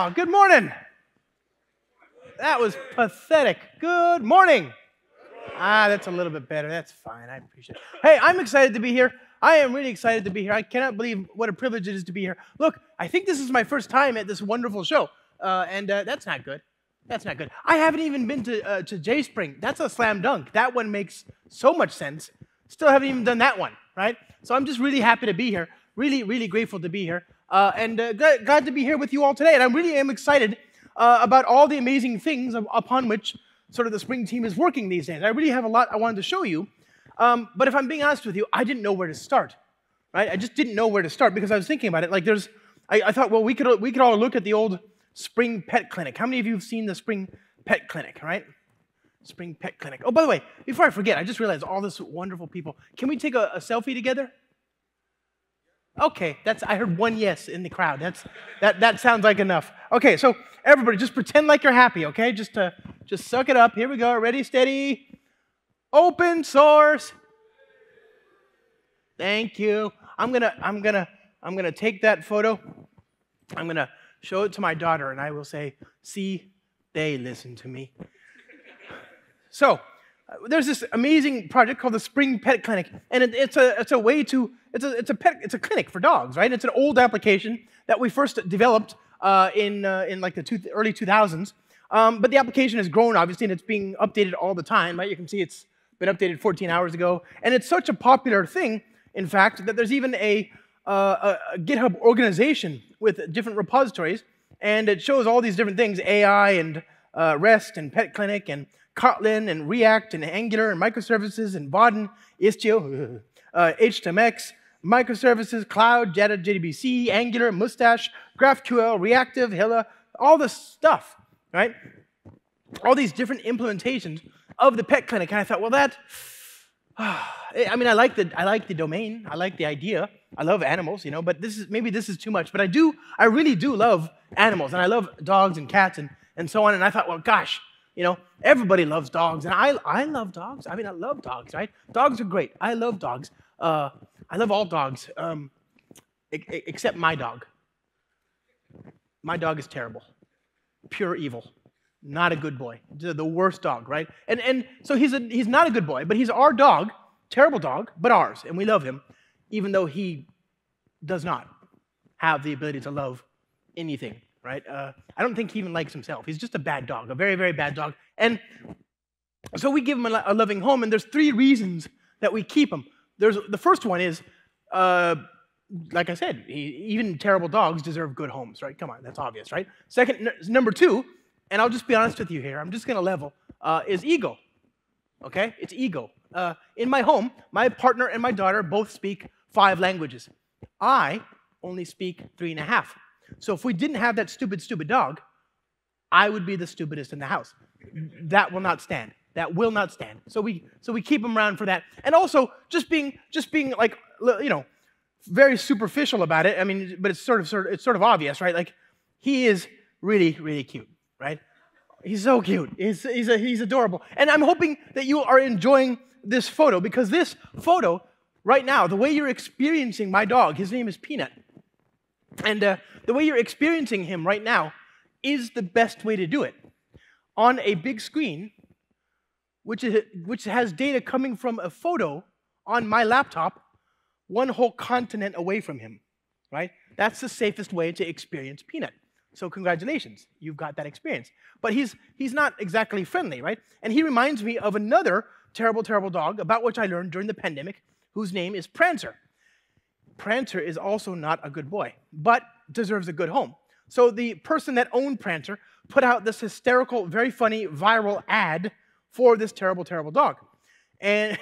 Oh, good morning. That was pathetic. Good morning. That's a little bit better. That's fine. I appreciate it. Hey, I'm excited to be here. I am really excited to be here. I cannot believe what a privilege it is to be here. Look, I think this is my first time at this wonderful show, and that's not good. That's not good. I haven't even been to J-Spring. That's a slam dunk. That one makes so much sense. Still haven't even done that one, right? So I'm just really happy to be here. Really, really grateful to be here. And glad to be here with you all today. And I really am excited about all the amazing things upon which sort of the Spring team is working these days. I really have a lot I wanted to show you. But if I'm being honest with you, I didn't know where to start, right? I just didn't know where to start because I was thinking about it. Like I thought, well, we could all look at the old Spring Pet Clinic. How many of you have seen the Spring Pet Clinic, right? Spring Pet Clinic. Oh, by the way, before I forget, I just realized all this wonderful people. Can we take a selfie together? Okay, I heard one yes in the crowd. That sounds like enough. Okay, so everybody, just pretend like you're happy, okay? Just suck it up. Here we go. Ready, steady. Open source. Thank you. I'm gonna take that photo. I'm gonna show it to my daughter, and I will say, "See, they listen to me." So there's this amazing project called the Spring Pet Clinic, and it's a clinic for dogs, right? It's an old application that we first developed in like the early 2000s, but the application has grown obviously, and it's being updated all the time, right? You can see it's been updated 14 hours ago, and it's such a popular thing, in fact, that there's even a GitHub organization with different repositories, and it shows all these different things: AI and REST and Pet Clinic and Kotlin and React and Angular and microservices and Vaadin, Istio, HTMX, microservices, Cloud, Jetta, JDBC, Angular, Mustache, GraphQL, Reactive, Hilla, all this stuff, right? All these different implementations of the Pet Clinic. And I thought, well, I mean, I like the domain, I like the idea. I love animals, you know, but maybe this is too much. But I really do love animals, and I love dogs and cats and so on. And I thought, well, gosh, you know, everybody loves dogs, and I love dogs. I mean, I love dogs, right? Dogs are great. I love dogs. I love all dogs, except my dog. My dog is terrible, pure evil, not a good boy. The worst dog, right? And so he's not a good boy, but he's our dog, terrible dog, but ours, and we love him, even though he does not have the ability to love anything. Right? I don't think he even likes himself. He's just a bad dog, a very, very bad dog. And so we give him a loving home, and there's 3 reasons that we keep him. The first one is, like I said, even terrible dogs deserve good homes, right? Come on, that's obvious, right? Second, number 2, and I'll just be honest with you here, I'm just going to level, is ego, okay? It's ego. In my home, my partner and my daughter both speak 5 languages. I only speak 3.5. So if we didn't have that stupid dog, I would be the stupidest in the house. That will not stand. That will not stand. So we keep him around for that. And also just being like, you know, very superficial about it. I mean, but it's sort of obvious, right? Like, he is really, really cute, right? He's so cute. He's adorable. And I'm hoping that you are enjoying this photo, because this photo right now, the way you're experiencing my dog, his name is Peanut. And the way you're experiencing him right now is the best way to do it. On a big screen, which has data coming from a photo on my laptop, one whole continent away from him, right? That's the safest way to experience Peanut. So congratulations, you've got that experience. But he's not exactly friendly, right? And he reminds me of another terrible, terrible dog about which I learned during the pandemic, whose name is Prancer. Prancer is also not a good boy, but deserves a good home. So the person that owned Prancer put out this hysterical, very funny, viral ad for this terrible, terrible dog. And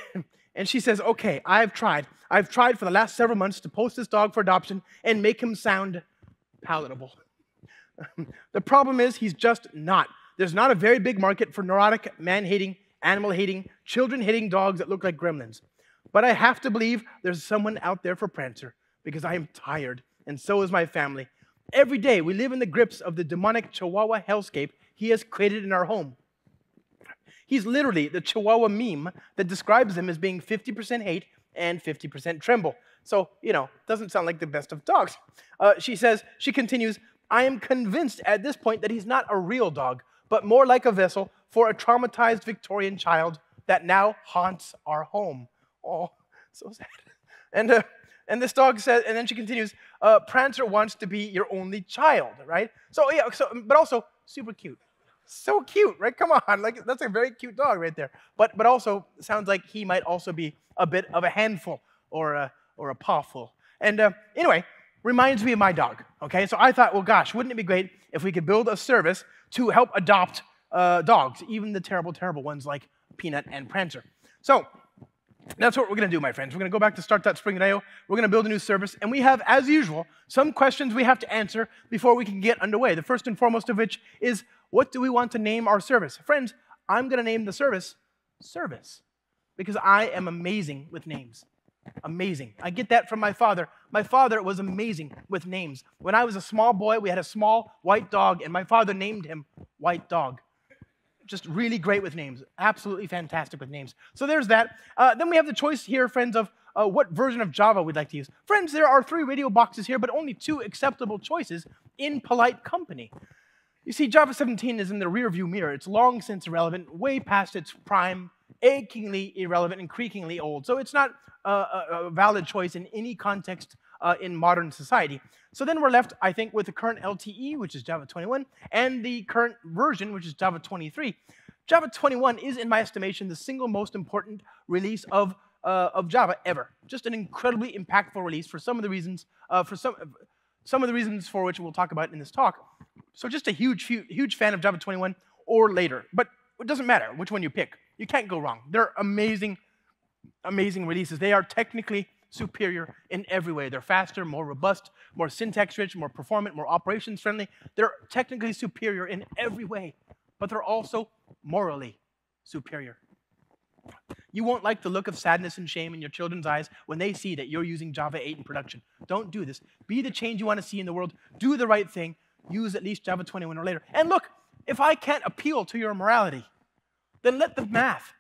she says, okay, I've tried for the last several months to post this dog for adoption and make him sound palatable. The problem is he's just not. There's not a very big market for neurotic, man-hating, animal-hating, children-hating dogs that look like gremlins. But I have to believe there's someone out there for Prancer, because I am tired, and so is my family. Every day, we live in the grips of the demonic Chihuahua hellscape he has created in our home. He's literally the Chihuahua meme that describes him as being 50% hate and 50% tremble. So, you know, doesn't sound like the best of dogs. She continues, I am convinced at this point that he's not a real dog, but more like a vessel for a traumatized Victorian child that now haunts our home. Oh, so sad. And this dog says, and then she continues, Prancer wants to be your only child, right? So yeah, but also super cute. So cute, right? Come on, like that's a very cute dog right there. But also sounds like he might also be a bit of a handful or a pawful. And anyway, reminds me of my dog. Okay, so I thought, well, gosh, wouldn't it be great if we could build a service to help adopt dogs, even the terrible, terrible ones like Peanut and Prancer. So that's what we're going to do, my friends. We're going to go back to start.spring.io. We're going to build a new service, and we have, as usual, some questions we have to answer before we can get underway. The first and foremost of which is, what do we want to name our service? Friends, I'm going to name the service Service, because I am amazing with names. Amazing. I get that from my father. My father was amazing with names. When I was a small boy, we had a small white dog, and my father named him White Dog. Just really great with names. Absolutely fantastic with names. So there's that. Then we have the choice here, friends, of what version of Java we'd like to use. Friends, there are 3 radio boxes here, but only 2 acceptable choices in polite company. You see, Java 17 is in the rearview mirror. It's long since irrelevant, way past its prime, achingly irrelevant, and creakingly old. So it's not a valid choice in any context in modern society. So then we're left, I think, with the current LTE, which is Java 21, and the current version, which is Java 23. Java 21 is, in my estimation, the single most important release of Java ever. Just an incredibly impactful release for some of the reasons, some of the reasons for which we'll talk about in this talk. So just a huge fan of Java 21 or later. But it doesn't matter which one you pick. You can't go wrong. They're amazing, amazing releases. They are technically superior in every way. They're faster, more robust, more syntax-rich, more performant, more operations-friendly. They're technically superior in every way, but they're also morally superior. You won't like the look of sadness and shame in your children's eyes when they see that you're using Java 8 in production. Don't do this. Be the change you want to see in the world. Do the right thing. Use at least Java 21 or later. And look, if I can't appeal to your morality, then let the math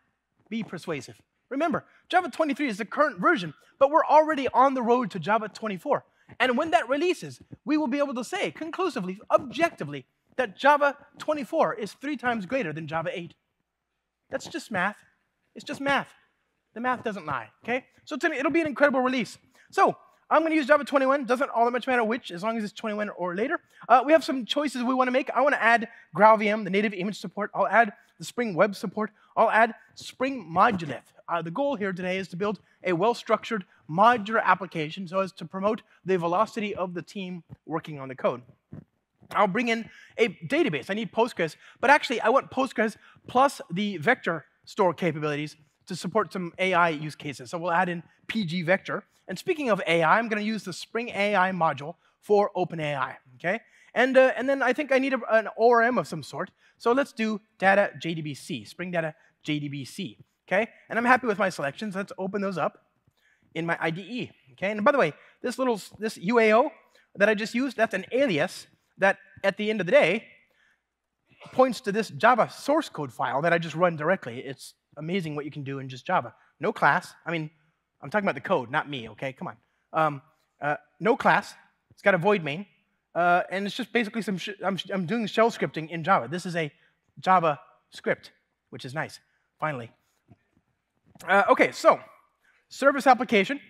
be persuasive. Remember, Java 23 is the current version, but we're already on the road to Java 24. And when that releases, we will be able to say conclusively, objectively, that Java 24 is 3 times greater than Java 8. That's just math. It's just math. The math doesn't lie, okay? So it'll be an incredible release. So I'm going to use Java 21. Doesn't all that much matter which, as long as it's 21 or later. We have some choices we want to make. I want to add GraalVM, the native image support. I'll add the Spring Web support. I'll add Spring Modular. The goal here today is to build a well-structured modular application so as to promote the velocity of the team working on the code. I'll bring in a database. I need Postgres, but actually I want Postgres plus the vector store capabilities to support some AI use cases. So we'll add in PG Vector. And speaking of AI, I'm going to use the Spring AI module for OpenAI, okay? And then I think I need an ORM of some sort. So let's do data JDBC, Spring Data JDBC, okay? And I'm happy with my selections. Let's open those up in my IDE, okay? And by the way, this UAO that I just used, that's an alias that at the end of the day points to this Java source code file that I just run directly. It's amazing what you can do in just Java. No class. I mean, I'm talking about the code, not me, okay? Come on. No class. It's got a void main. And it's just basically I'm doing shell scripting in Java. This is a Java script, which is nice, finally. Okay, so service application,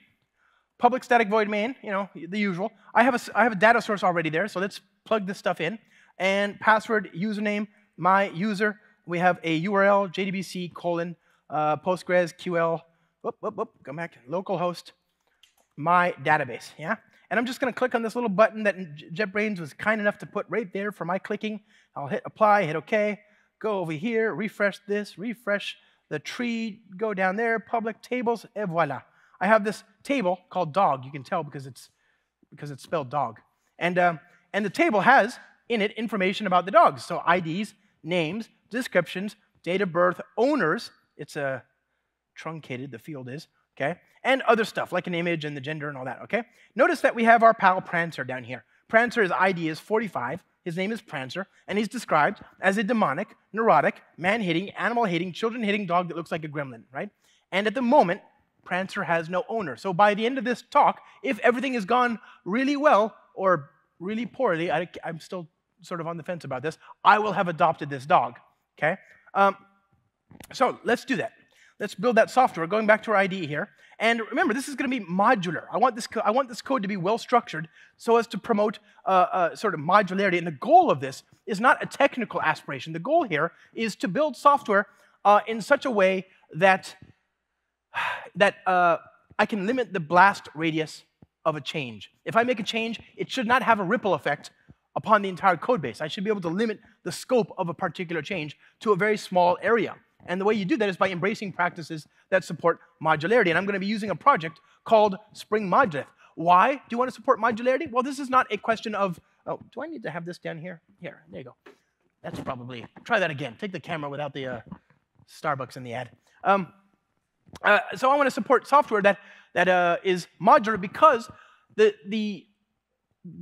public static void main, you know, the usual. I have a data source already there, so let's plug this stuff in. And password, username, my user. We have a URL, JDBC, Postgres, QL, go back, localhost, my database, yeah? And I'm just going to click on this little button that JetBrains was kind enough to put right there for my clicking. I'll hit apply, hit OK, go over here, refresh this, refresh the tree, go down there, public tables, et voila. I have this table called dog. You can tell because it's spelled dog. And the table has in it information about the dogs. So IDs, names, descriptions, date of birth, owners. It's truncated, the field is, okay? And other stuff, like an image and the gender and all that, okay? Notice that we have our pal Prancer down here. Prancer's ID is 45. His name is Prancer, and he's described as a demonic, neurotic, man-hating, animal-hating, children-hating dog that looks like a gremlin, right? And at the moment, Prancer has no owner. So by the end of this talk, if everything has gone really well, or really poorly, I'm still sort of on the fence about this, I will have adopted this dog, okay? So let's do that. Let's build that software, going back to our IDE here. And remember, this is going to be modular. I want this code to be well structured so as to promote sort of modularity. And the goal of this is not a technical aspiration. The goal here is to build software in such a way that I can limit the blast radius of a change. If I make a change, it should not have a ripple effect upon the entire code base. I should be able to limit the scope of a particular change to a very small area. And the way you do that is by embracing practices that support modularity. And I'm going to be using a project called Spring Modular. Why do you want to support modularity? Well, this is not a question of, oh, do I need to have this down here? Here, there you go. That's probably, try that again. Take the camera without the Starbucks in the ad. So I want to support software that is modular because the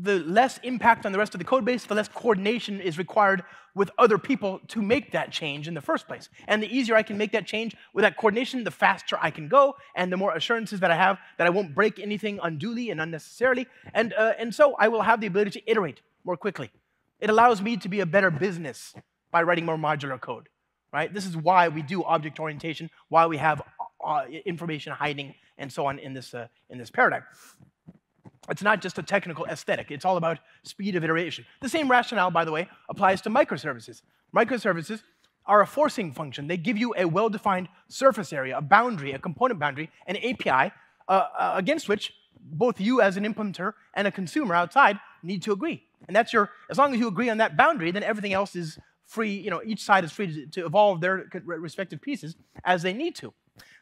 less impact on the rest of the code base, the less coordination is required with other people to make that change in the first place. And the easier I can make that change with that coordination, the faster I can go, and the more assurances that I have that I won't break anything unduly and unnecessarily. And so I will have the ability to iterate more quickly. It allows me to be a better business by writing more modular code, right? This is why we do object orientation, why we have information hiding and so on in this paradigm. It's not just a technical aesthetic. It's all about speed of iteration. The same rationale, by the way, applies to microservices. Microservices are a forcing function. They give you a well-defined surface area, a boundary, a component boundary, an API, against which both you as an implementer and a consumer outside need to agree. And that's as long as you agree on that boundary, then everything else is free, each side is free to evolve their respective pieces as they need to.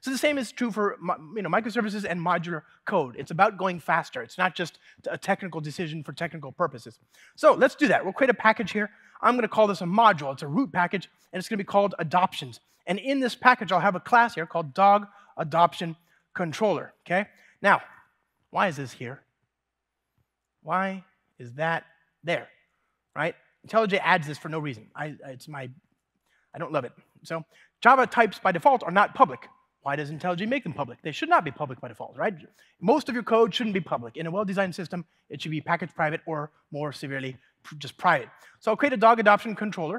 So the same is true for microservices and modular code. It's about going faster. It's not just a technical decision for technical purposes. So let's do that. We'll create a package here. I'm going to call this a module. It's a root package, and it's going to be called adoptions. And in this package, I'll have a class here called DOGAdoptionController. Okay? Now, why is this here? Why is that there? Right? IntelliJ adds this for no reason. I don't love it. So Java types by default are not public. Why does IntelliJ make them public? They should not be public by default, right? Most of your code shouldn't be public. In a well-designed system, it should be package private or, more severely, just private. So I'll create a DOGAdoptionController.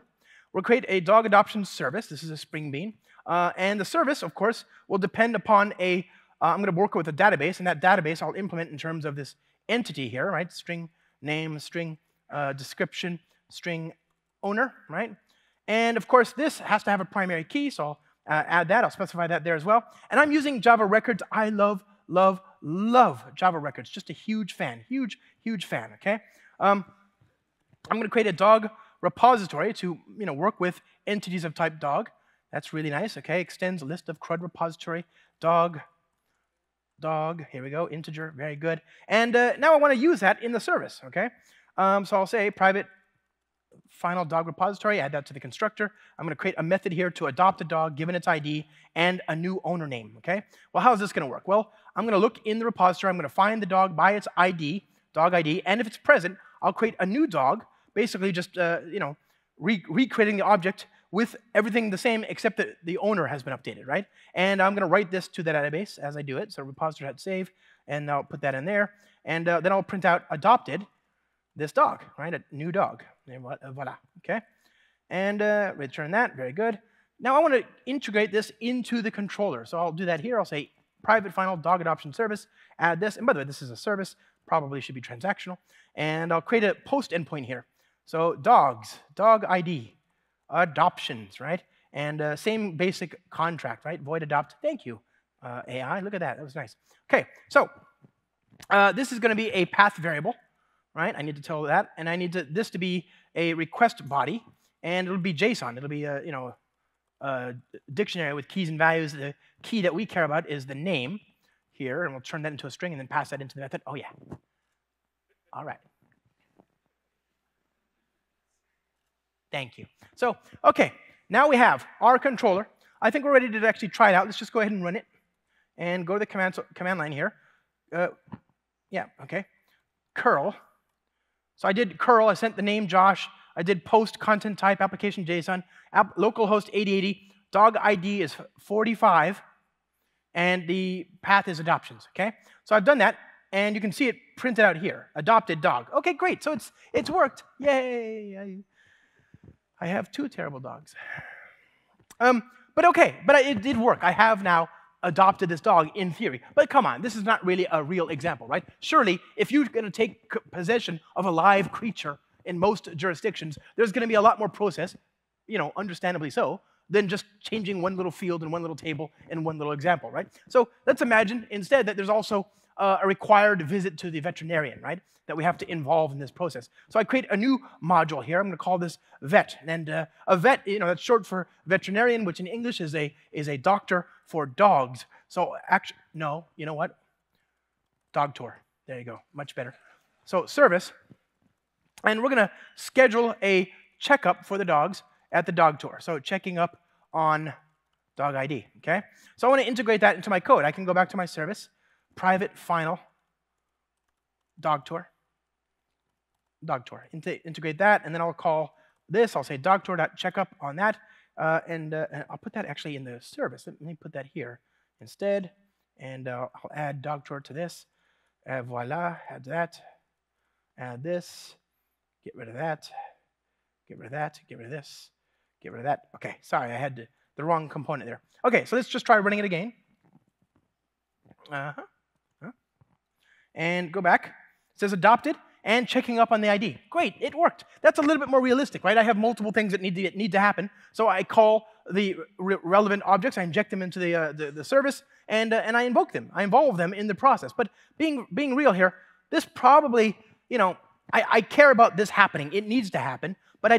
We'll create a DOGAdoption service. This is a Spring Bean. And the service, of course, will depend upon I'm going to work with a database, and that database I'll implement in terms of this entity here, right? String name, string description, string owner, right? And of course, this has to have a primary key, so I'll add that. I'll specify that there as well. And I'm using Java Records. I love, love, love Java Records. Just a huge fan, huge, huge fan, okay? I'm going to create a dog repository to work with entities of type dog. That's really nice, okay? Extends a list of CRUD repository, dog, here we go, integer, very good. And now I want to use that in the service, okay? So I'll say private final dog repository, add that to the constructor. I'm going to create a method here to adopt a dog, given its ID, and a new owner name, okay? Well, how is this going to work? Well, I'm going to look in the repository. I'm going to find the dog by its ID, dog ID, and if it's present, I'll create a new dog, basically just, recreating the object with everything the same except that the owner has been updated, right? And I'm going to write this to the database as I do it. So repository.save, and I'll put that in there. And then I'll print out adopted, this dog, right? A new dog. Voila, okay? And return that, very good. Now I want to integrate this into the controller. So I'll do that here. I'll say private final dog adoption service, add this. And by the way, this is a service, probably should be transactional. And I'll create a post endpoint here. So dogs, dog ID, adoptions, right? And same basic contract, right? Void adopt, thank you, AI. Look at that, that was nice. Okay, so this is going to be a path variable. Right? I need to tell that, and I need this to be a request body, and it'll be JSON. It'll be a dictionary with keys and values. The key that we care about is the name here, and we'll turn that into a string and then pass that into the method. Oh yeah. All right. Thank you. So okay, now we have our controller. I think we're ready to actually try it out. Let's just go ahead and run it, and go to the command line here. Yeah. Okay. Curl. So I did curl, I sent the name Josh, I did post content type application JSON, localhost 8080, dog ID is 45, and the path is adoptions, okay? So I've done that, and you can see it printed out here, adopted dog. Okay, great, so it's worked. Yay, I have 2 terrible dogs. But it did work. I have now adopted this dog in theory. But come on, this is not really a real example, right? Surely, if you're going to take possession of a live creature in most jurisdictions, there's going to be a lot more process, understandably so, than just changing one little field and one little table in one little example, right? So let's imagine instead that there's also a required visit to the veterinarian, right? That we have to involve in this process. So I create a new module here. I'm going to call this vet. And a vet, that's short for veterinarian, which in English is a doctor for dogs. So actually, no, you know what? Dog tour. There you go. Much better. So service. And we're going to schedule a checkup for the dogs at the dog tour. So checking up on dog ID, okay? So I want to integrate that into my code. I can go back to my service, private final dog tour. Integrate that, and then I'll call this. I'll say dogtour.checkup on that, and I'll put that actually in the service. Let me put that here instead, and I'll add dogtour to this. Voila, add that, add this, get rid of that, get rid of that, get rid of this, get rid of that. Okay, sorry, I had the wrong component there. Okay, so let's just try running it again. And go back. It says adopted and checking up on the ID. Great, it worked. That's a little bit more realistic, right? I have multiple things that need to happen. So I call the relevant objects, I inject them into the service, and I invoke them. I involve them in the process. But being real here, this probably, I care about this happening. It needs to happen, but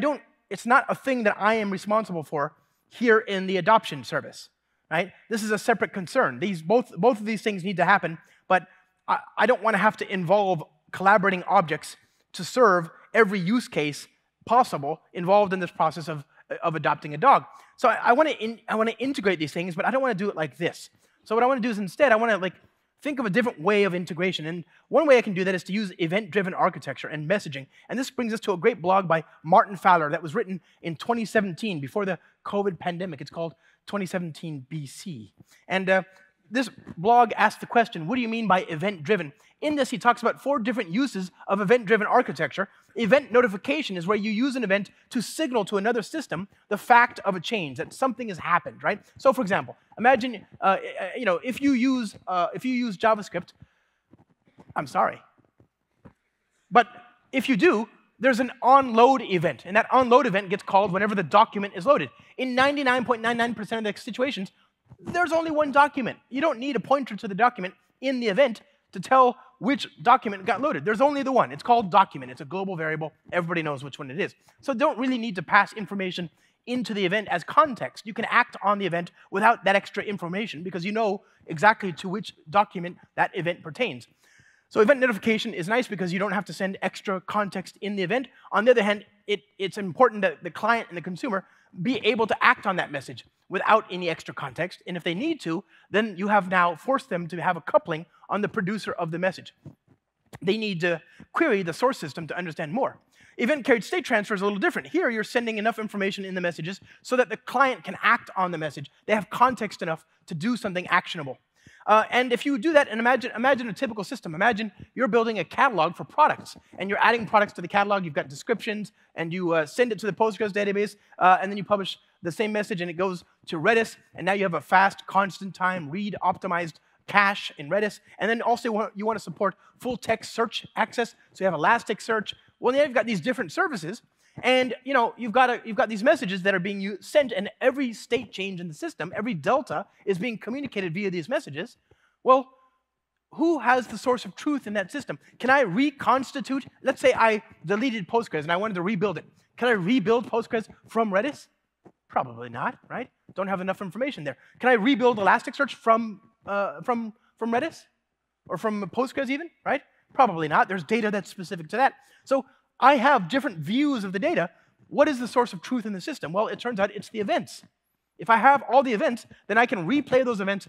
it's not a thing that I am responsible for here in the adoption service, right? This is a separate concern. Both of these things need to happen, but I don't want to have to involve collaborating objects to serve every use case possible involved in this process of adopting a dog. So I want to integrate these things, but I don't want to do it like this. So what I want to do is instead, I want to think of a different way of integration. And one way I can do that is to use event-driven architecture and messaging. And this brings us to a great blog by Martin Fowler that was written in 2017, before the COVID pandemic. It's called 2017 BC. And this blog asks the question, what do you mean by event-driven? In this, he talks about 4 different uses of event-driven architecture. Event notification is where you use an event to signal to another system the fact of a change, that something has happened, right? So, for example, imagine, if you use JavaScript, I'm sorry, but if you do, there's an onload event, and that onload event gets called whenever the document is loaded. In 99.99% of the situations, there's only one document. You don't need a pointer to the document in the event to tell which document got loaded. There's only the one. It's called document. It's a global variable. Everybody knows which one it is. So don't really need to pass information into the event as context. You can act on the event without that extra information because you know exactly to which document that event pertains. So event notification is nice because you don't have to send extra context in the event. On the other hand, it's important that the client and the consumer be able to act on that message without any extra context. And if they need to, then you have now forced them to have a coupling on the producer of the message. They need to query the source system to understand more. Event-carried state transfer is a little different. Here, you're sending enough information in the messages so that the client can act on the message. They have context enough to do something actionable. And if you do that, and imagine a typical system. Imagine you're building a catalog for products, and you're adding products to the catalog. You've got descriptions, and you send it to the Postgres database, and then you publish the same message, and it goes to Redis, and now you have a fast, constant time, read-optimized cache in Redis. And then also you want to support full-text search access, so you have Elasticsearch. Well, now you've got these different services, and you've got these messages that are being sent, and every state change in the system, every delta, is being communicated via these messages. Well, who has the source of truth in that system? Can I reconstitute? Let's say I deleted Postgres and I wanted to rebuild it. Can I rebuild Postgres from Redis? Probably not, right? Don't have enough information there. Can I rebuild Elasticsearch from Redis? Or from Postgres even, right? Probably not. There's data that's specific to that. So I have different views of the data. What is the source of truth in the system? Well, it turns out it's the events. If I have all the events, then I can replay those events,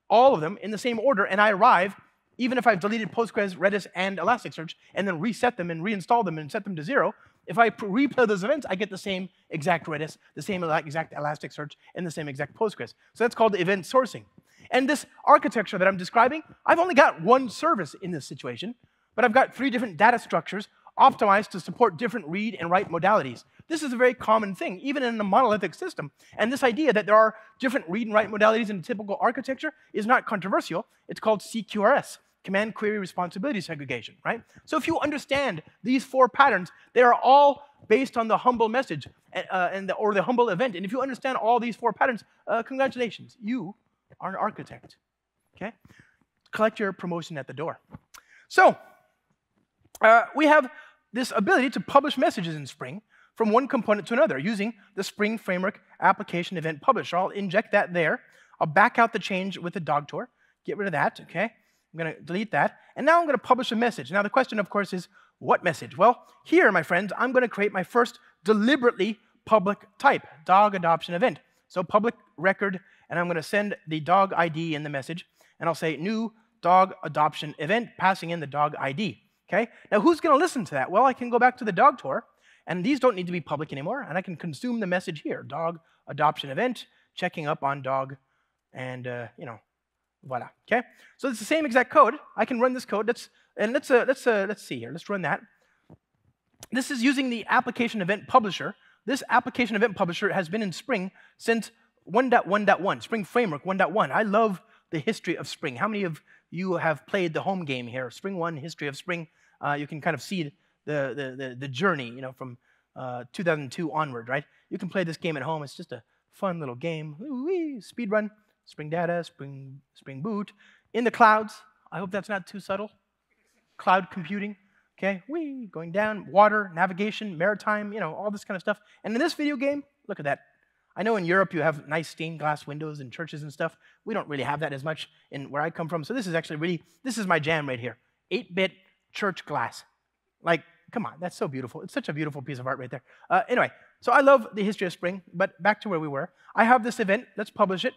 all of them, in the same order, and I arrive, even if I've deleted Postgres, Redis, and Elasticsearch, and then reset them and reinstall them and set them to 0, if I replay those events, I get the same exact Redis, the same exact Elasticsearch, and the same exact Postgres. So that's called event sourcing. And this architecture that I'm describing, I've only got one service in this situation, but I've got 3 different data structures optimized to support different read and write modalities. This is a very common thing, even in a monolithic system. And this idea that there are different read and write modalities in a typical architecture is not controversial. It's called CQRS, Command Query Responsibility Segregation, right? So if you understand these 4 patterns, they are all based on the humble message or the humble event. And if you understand all these 4 patterns, congratulations, you are an architect, okay? Collect your promotion at the door. So we have this ability to publish messages in Spring from one component to another using the Spring Framework Application Event Publisher. I'll inject that there. I'll back out the change with the DOG get rid of that, okay? I'm going to delete that. And now I'm going to publish a message. Now the question, of course, is what message? Well, here, my friends, I'm going to create my first deliberately public type, dog adoption event. So public record, and I'm going to send the dog ID in the message. And I'll say new dog adoption event, passing in the dog ID. Okay? Now, who's going to listen to that? Well, I can go back to the dog tour, and these don't need to be public anymore, and I can consume the message here, dog adoption event, checking up on dog, and, voila. Okay? So it's the same exact code. I can run this code. Let's see here. Let's run that. This is using the application event publisher. This application event publisher has been in Spring since 1.1.1, Spring Framework 1.1. I love the history of Spring. How many of you have played the home game here, Spring 1, History of Spring? You can kind of see the journey, from 2002 onward, right? You can play this game at home. It's just a fun little game. Woo-wee, speed run, Spring Data, Spring Boot. In the clouds, I hope that's not too subtle. Cloud computing, okay? Wee, going down, water, navigation, maritime, all this kind of stuff. And in this video game, look at that. I know in Europe you have nice stained glass windows in churches and stuff. We don't really have that as much in where I come from. So this is actually this is my jam right here. 8-bit church glass. Like, come on, that's so beautiful. It's such a beautiful piece of art right there. Anyway, so I love the history of Spring, but back to where we were. I have this event. Let's publish it,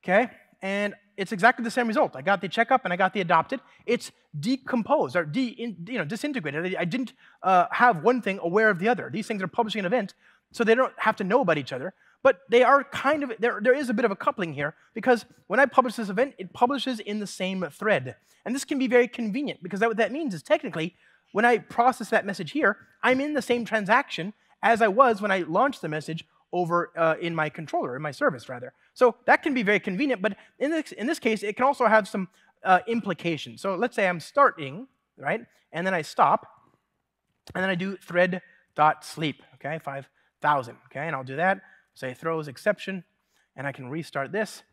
okay? And it's exactly the same result. I got the checkup and I got the adopted. It's decomposed or disintegrated. I didn't have one thing aware of the other. These things are publishing an event, so they don't have to know about each other. But they are kind of, there is a bit of a coupling here, because when I publish this event, it publishes in the same thread. And this can be very convenient, because what that means is technically, when I process that message here, I'm in the same transaction as I was when I launched the message over in my controller, in my service, rather. So that can be very convenient, but in this case, it can also have some implications. So let's say I'm starting, right? And then I stop, and then I do thread.sleep, okay, 5,000, okay? And I'll do that. Say throws exception, and I can restart this.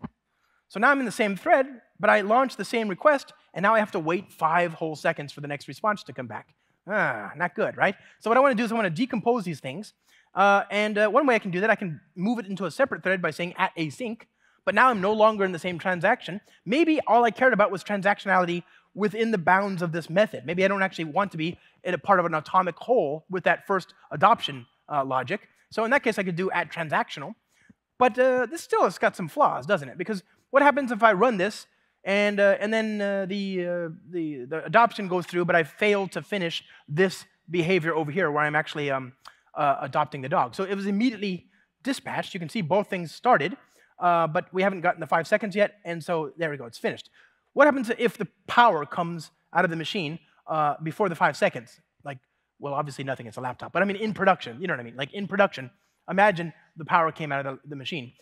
So now I'm in the same thread, but I launched the same request, and now I have to wait 5 whole seconds for the next response to come back. Not good, right? So what I want to do is I want to decompose these things. One way I can do that, I can move it into a separate thread by saying @async, but now I'm no longer in the same transaction. Maybe all I cared about was transactionality within the bounds of this method. Maybe I don't actually want to be in a part of an atomic whole with that first adoption logic. So in that case, I could do @transactional. But this still has got some flaws, doesn't it? Because what happens if I run this and then the adoption goes through, but I fail to finish this behavior over here where I'm actually adopting the dog? So it was immediately dispatched. You can see both things started, but we haven't gotten the 5 seconds yet, and so there we go, it's finished. What happens if the power comes out of the machine before the 5 seconds? Well, obviously nothing, it's a laptop. But I mean, in production, you know what I mean? Like in production, imagine the power came out of the machine.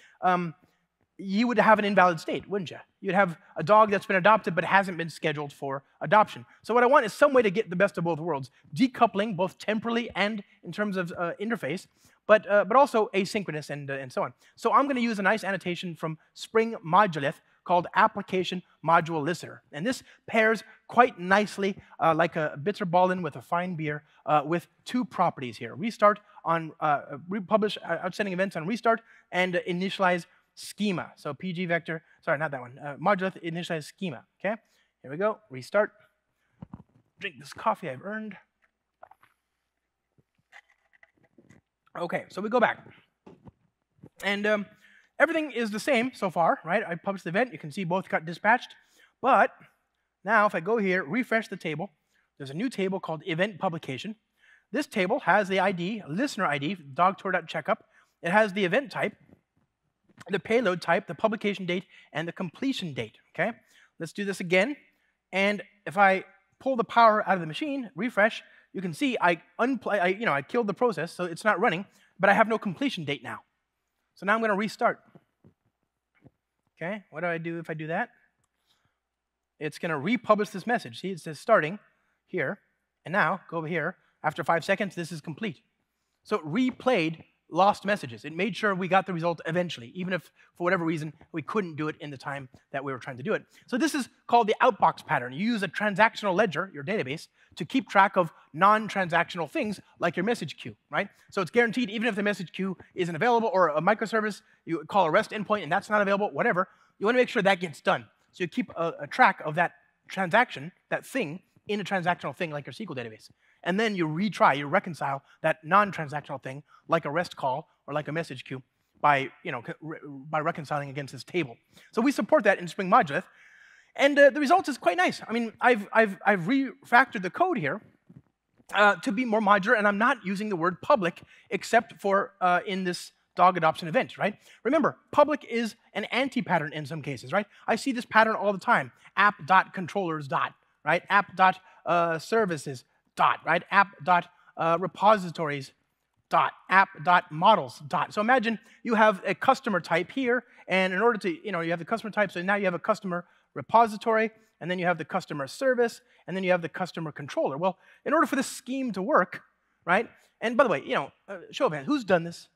You would have an invalid state, wouldn't you? You'd have a dog that's been adopted but hasn't been scheduled for adoption. So what I want is some way to get the best of both worlds, decoupling both temporally and in terms of interface, but also asynchronous and so on. So I'm going to use a nice annotation from Spring Modulith called Application Module Listener. And this pairs quite nicely like a Bitterballen with a fine beer with 2 properties here. Restart on, republish outstanding events on restart, and initialize schema. So PG vector, sorry, not that one. Modulith initialize schema, okay? Here we go, restart. Drink this coffee I've earned. Okay, so we go back. And everything is the same so far, right? I published the event. You can see both got dispatched. But now if I go here, refresh the table, there's a new table called event publication. This table has the ID, listener ID, dogtour.checkup. It has the event type, the payload type, the publication date, and the completion date. Okay, let's do this again. And if I pull the power out of the machine, refresh, you can see I killed the process, so it's not running, but I have no completion date now. So now I'm going to restart. Okay, what do I do if I do that? It's going to republish this message. See, it says starting here, and now go over here. After 5 seconds, this is complete. So it replayed lost messages. It made sure we got the result eventually, even if, for whatever reason, we couldn't do it in the time that we were trying to do it. So this is called the outbox pattern. You use a transactional ledger, your database, to keep track of non-transactional things like your message queue, right? So it's guaranteed, even if the message queue isn't available, or a microservice, you call a REST endpoint and that's not available, whatever, you want to make sure that gets done. So you keep a track of that transaction, that thing, in a transactional thing like your SQL database. And then you retry, you reconcile that non-transactional thing like a REST call or like a message queue by reconciling against this table. So we support that in Spring Modular. And the result is quite nice. I mean, I've refactored the code here to be more modular, and I'm not using the word public except for in this dog adoption event, right? Remember, public is an anti-pattern in some cases, right? I see this pattern all the time. App.controllers. Right? App.services. Right? App.repositories. App.models. So imagine you have a customer type here, and in order to, you have the customer type, so now you have a customer repository, and then you have the customer service, and then you have the customer controller. Well, in order for this scheme to work, right? And by the way, show of hands, who's done this?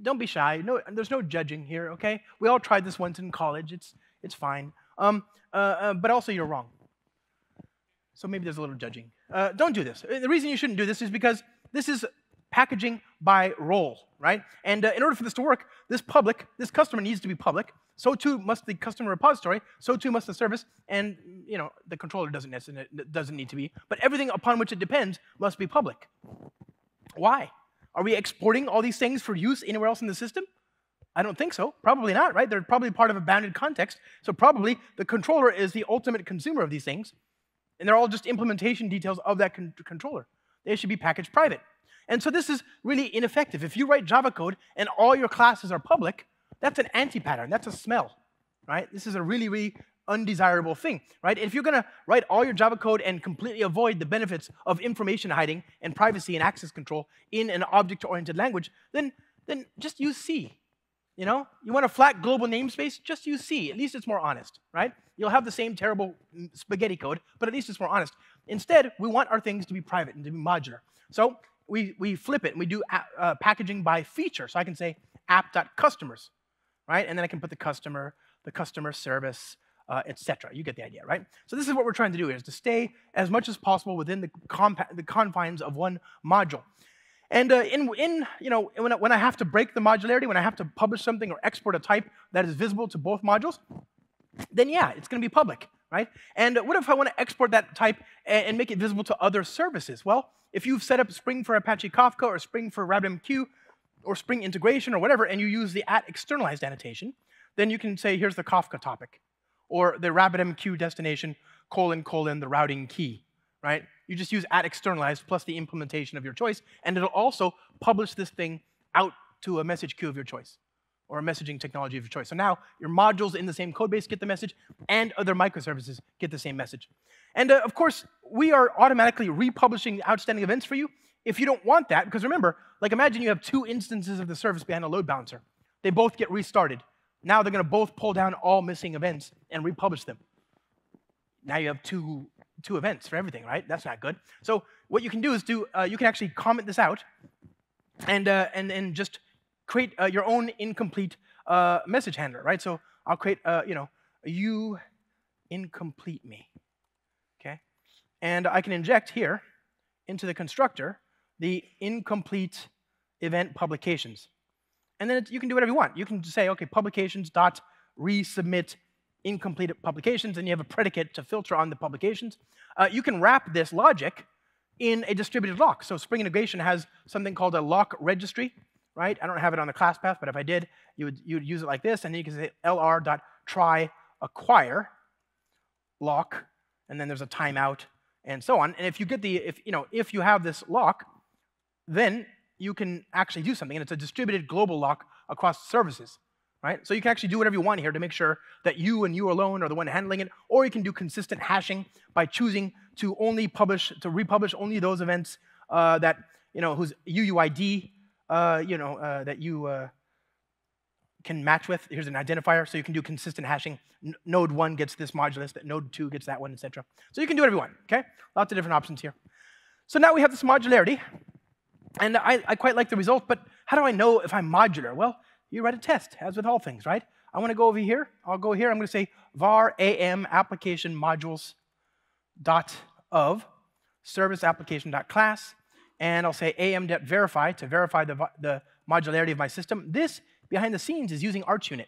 Don't be shy. No, there's no judging here, okay? We all tried this once in college. It's fine. But also, you're wrong. So maybe there's a little judging. Don't do this. The reason you shouldn't do this is because this is packaging by role, right? And in order for this to work, this customer needs to be public. So too must the customer repository. So too must the service. And the controller doesn't need to be. But everything upon which it depends must be public. Why? Are we exporting all these things for use anywhere else in the system? I don't think so. Probably not, right? They're probably part of a bounded context. So probably the controller is the ultimate consumer of these things. And they're all just implementation details of that controller. They should be packaged private. And so this is really ineffective. If you write Java code and all your classes are public, that's an anti-pattern. That's a smell, right? This is a really, really undesirable thing, right? If you're going to write all your Java code and completely avoid the benefits of information hiding and privacy and access control in an object-oriented language, then just use C. You want a flat global namespace? Just use C. At least it's more honest, right? You'll have the same terrible spaghetti code, but at least it's more honest. Instead, we want our things to be private and to be modular. So we flip it, and we do packaging by feature. So I can say app.customers, right? And then I can put the customer service, etc. You get the idea, right? So this is what we're trying to do, is to stay as much as possible within the confines of one module. And when I have to break the modularity, when I have to publish something or export a type that is visible to both modules, then yeah, it's going to be public, right? And what if I want to export that type and make it visible to other services? Well, if you've set up Spring for Apache Kafka or Spring for RabbitMQ or Spring integration or whatever, and you use the @externalized annotation, then you can say, here's the Kafka topic, or the RabbitMQ destination, : the routing key, right? You just use @externalized plus the implementation of your choice, and it'll also publish this thing out to a message queue of your choice, or a messaging technology of your choice. So now your modules in the same code base get the message, and other microservices get the same message. And of course, we are automatically republishing outstanding events for you if you don't want that, because remember, like imagine you have 2 instances of the service behind a load balancer. They both get restarted. Now they're going to both pull down all missing events and republish them. Now you have two events for everything, right? That's not good. So what you can do is you can actually comment this out and just create your own incomplete message handler, right? So I'll create you incomplete me, okay? And I can inject here into the constructor the incomplete event publications. And then you can do whatever you want. You can say, okay, publications dot resubmit incomplete publications, and you have a predicate to filter on the publications. You can wrap this logic in a distributed lock. So Spring Integration has something called a lock registry, right? I don't have it on the class path, but if I did, you would use it like this, and then you can say lr.try acquire lock, and then there's a timeout, and so on. And if you get if you have this lock, then you can actually do something, and it's a distributed global lock across services, right? So you can actually do whatever you want here to make sure that you and you alone are the one handling it, or you can do consistent hashing by choosing to only republish only those events that, whose UUID, that you can match with. Here's an identifier, so you can do consistent hashing. Node 1 gets this modulus, that node 2 gets that one, etc. So you can do whatever you want, okay? Lots of different options here. So now we have this modularity, and I quite like the result, but how do I know if I'm modular? Well, you write a test, as with all things, right? I want to go over here. I'll go here. I'm going to say var am application modules dot of service application dot class, and I'll say am.verify to verify the modularity of my system. This, behind the scenes, is using ArchUnit,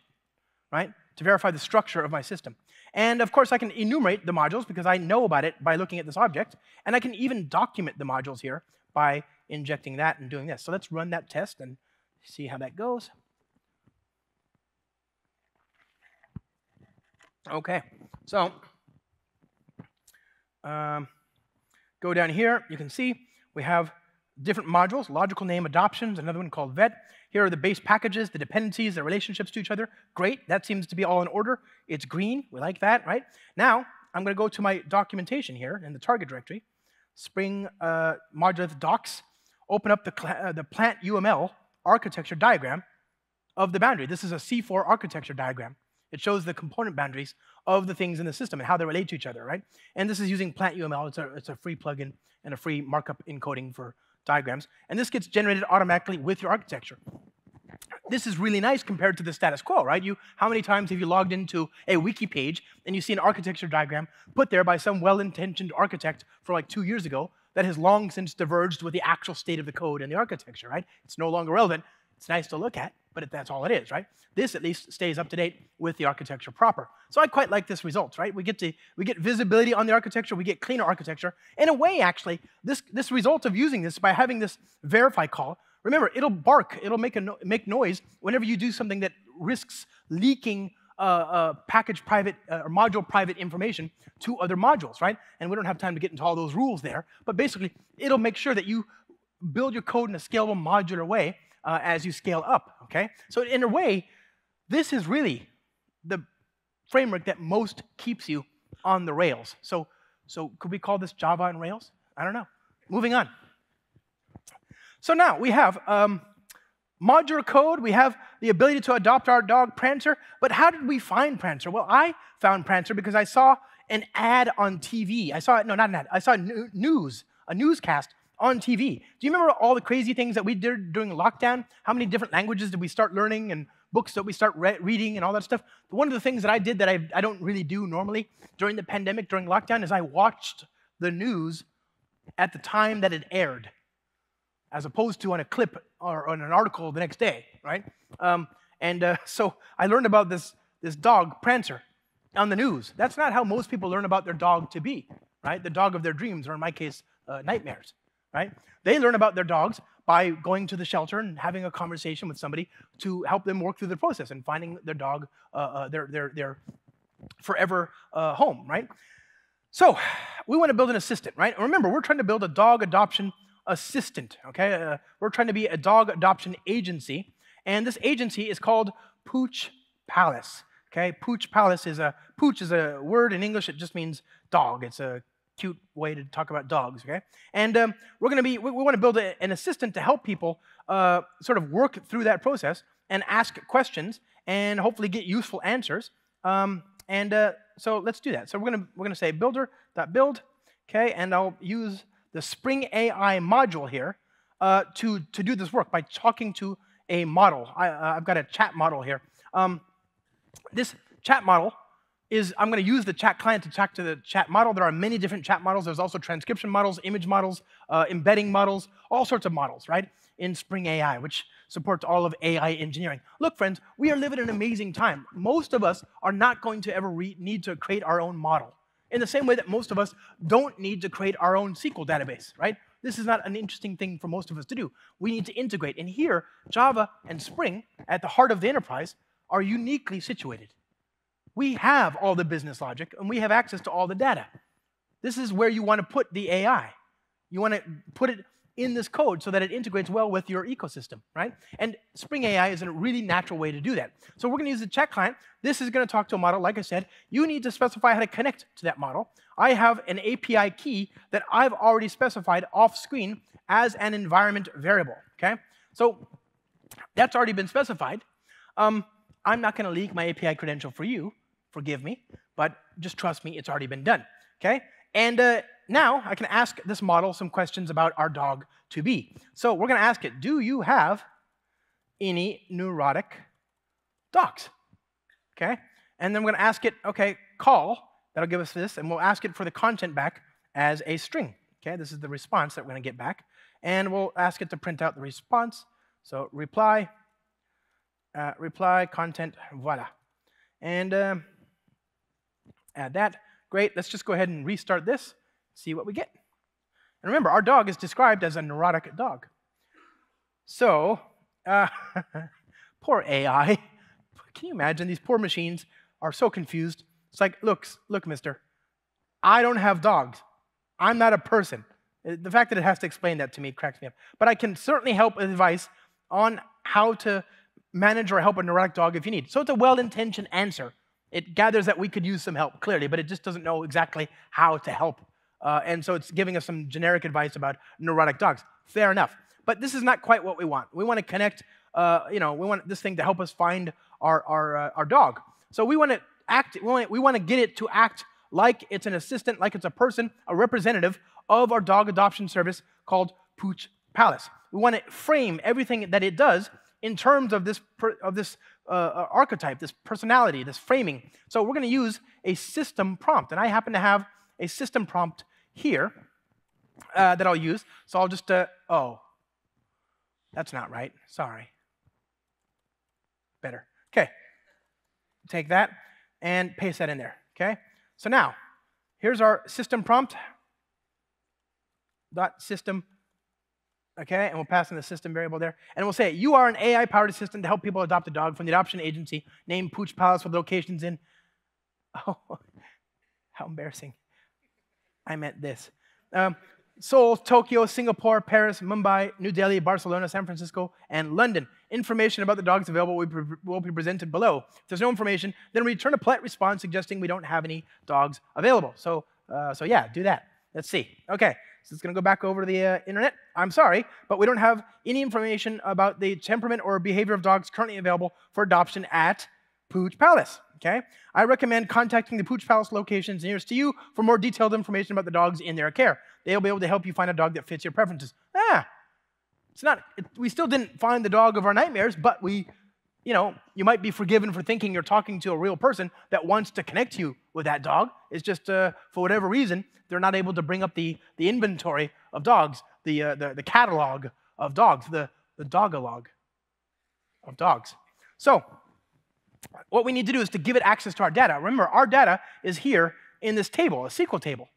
right, to verify the structure of my system. And of course, I can enumerate the modules because I know about it by looking at this object, and I can even document the modules here by injecting that and doing this. So let's run that test and see how that goes. Okay, so go down here. You can see we have different modules, logical name adoptions, another one called vet. Here are the base packages, the dependencies, the relationships to each other. Great, that seems to be all in order. It's green, we like that, right? Now, I'm going to go to my documentation here in the target directory, Spring modular docs, open up the plant UML architecture diagram of the boundary. This is a C4 architecture diagram. It shows the component boundaries of the things in the system and how they relate to each other, right? And this is using plant UML. It's a free plugin and a free markup encoding for diagrams. And this gets generated automatically with your architecture. This is really nice compared to the status quo, right? How many times have you logged into a wiki page and you see an architecture diagram put there by some well-intentioned architect for like 2 years ago that has long since diverged with the actual state of the code and the architecture, right? It's no longer relevant. It's nice to look at, but that's all it is, right? This at least stays up to date with the architecture proper. So I quite like this result, right? We get visibility on the architecture, we get cleaner architecture. In a way, actually, this result of using this by having this verify call, remember, it'll bark, it'll make noise whenever you do something that risks leaking package private or module private information to other modules, right? And we don't have time to get into all those rules there, but basically, it'll make sure that you build your code in a scalable, modular way as you scale up, okay? So in a way, this is really the framework that most keeps you on the rails. So could we call this Java and Rails? I don't know. Moving on. So now we have modular code. We have the ability to adopt our dog Prancer. But how did we find Prancer? Well, I found Prancer because I saw an ad on TV. I saw a newscast on TV. Do you remember all the crazy things that we did during lockdown? How many different languages did we start learning and books that we start reading and all that stuff? One of the things that I did that I don't really do normally during the pandemic, during lockdown, is I watched the news at the time that it aired, as opposed to on a clip or on an article the next day, right? So I learned about this dog, Prancer, on the news. That's not how most people learn about their dog to be, right? The dog of their dreams, or in my case, nightmares, right? They learn about their dogs by going to the shelter and having a conversation with somebody to help them work through the process and finding their dog, their forever home, right? So we want to build an assistant, right? Remember, we're trying to build a dog adoption assistant, okay? We're trying to be a dog adoption agency, and this agency is called Pooch Palace, okay? Pooch Palace is pooch is a word in English. It just means dog. It's a cute way to talk about dogs, okay? And we want to build an assistant to help people sort of work through that process and ask questions and hopefully get useful answers. So let's do that. So we're gonna say builder.build, okay? And I'll use the Spring AI module here to do this work by talking to a model. I've got a chat model here. This chat model I'm going to use the chat client to talk to the chat model. There are many different chat models. There's also transcription models, image models, embedding models, all sorts of models, right, in Spring AI, which supports all of AI engineering. Look, friends, we are living in an amazing time. Most of us are not going to ever need to create our own model, in the same way that most of us don't need to create our own SQL database, right? This is not an interesting thing for most of us to do. We need to integrate. And here, Java and Spring, at the heart of the enterprise, are uniquely situated. We have all the business logic, and we have access to all the data. This is where you want to put the AI. You want to put it in this code so that it integrates well with your ecosystem, right? And Spring AI is a really natural way to do that. So we're going to use the chat client. This is going to talk to a model. Like I said, you need to specify how to connect to that model. I have an API key that I've already specified off screen as an environment variable, okay? So that's already been specified. I'm not going to leak my API credential for you, forgive me, but just trust me, it's already been done, okay? And now I can ask this model some questions about our dog to be. So we're going to ask it, do you have any neurotic dogs? Okay? And then we're going to ask it, okay, call, that'll give us this, and we'll ask it for the content back as a string. Okay, this is the response that we're going to get back. And we'll ask it to print out the response. So reply, reply, content, voila. And add that. Great, let's just go ahead and restart this, see what we get. And remember, our dog is described as a neurotic dog. So, poor AI. Can you imagine? These poor machines are so confused. It's like, look, mister, I don't have dogs. I'm not a person. The fact that it has to explain that to me cracks me up. But I can certainly help with advice on how to manage or help a neurotic dog if you need. So it's a well-intentioned answer. It gathers that we could use some help, clearly, but it just doesn't know exactly how to help. And so it's giving us some generic advice about neurotic dogs. Fair enough. But this is not quite what we want. We want to connect, we want this thing to help us find our dog. So we want to act, we want to get it to act like it's an assistant, like it's a person, a representative of our dog adoption service called Pooch Palace. We want to frame everything that it does in terms of this archetype, this personality, this framing. So we're going to use a system prompt, and I happen to have a system prompt here that I'll use. So I'll just, oh, that's not right. Sorry. Better. Okay. Take that and paste that in there. Okay. So now, here's our system prompt. Dot system. Okay, and we'll pass in the system variable there. And we'll say, you are an AI-powered assistant to help people adopt a dog from the adoption agency named Pooch Palace with locations in, oh, how embarrassing. I meant this. Seoul, Tokyo, Singapore, Paris, Mumbai, New Delhi, Barcelona, San Francisco, and London. Information about the dogs available will be presented below. If there's no information, then return a polite response suggesting we don't have any dogs available. So yeah, do that. Let's see. Okay. So it's going to go back over to the internet. I'm sorry, but we don't have any information about the temperament or behavior of dogs currently available for adoption at Pooch Palace. Okay? I recommend contacting the Pooch Palace locations nearest to you for more detailed information about the dogs in their care. They'll be able to help you find a dog that fits your preferences. We still didn't find the dog of our nightmares, but you might be forgiven for thinking you're talking to a real person that wants to connect you with that dog. It's just, for whatever reason, they're not able to bring up the inventory of dogs, the catalog of dogs, the dogalog of dogs. So what we need to do is to give it access to our data. Remember, our data is here in this table, a SQL table.